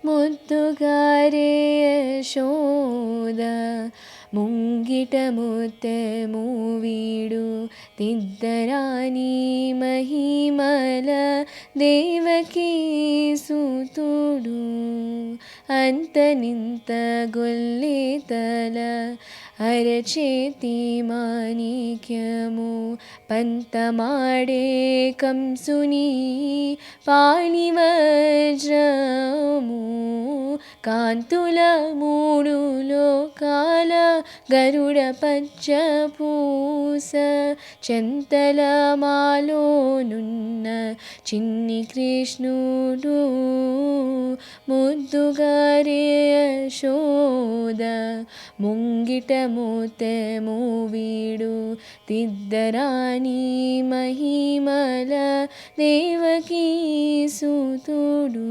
ముద్దుగారే యశోద ముంగిట ముత్తెము వీడు తిద్దరాని మహిమల దేవకీ సుతుడు అంతనింత గొల్లితల అరచేతి మాణిక్యము పంతమాడే కంసుని పాణివజ్రము కాంతుల మూడు లోకాల గరుడ పచ్చ పూస చెంతల మాలోనున్న చిన్ని కృష్ణుడు ముద్దుగారే యశోద ముంగిట ముత్తెము వీడు తిద్దరాని మహిమల దేవకీ సుతుడు.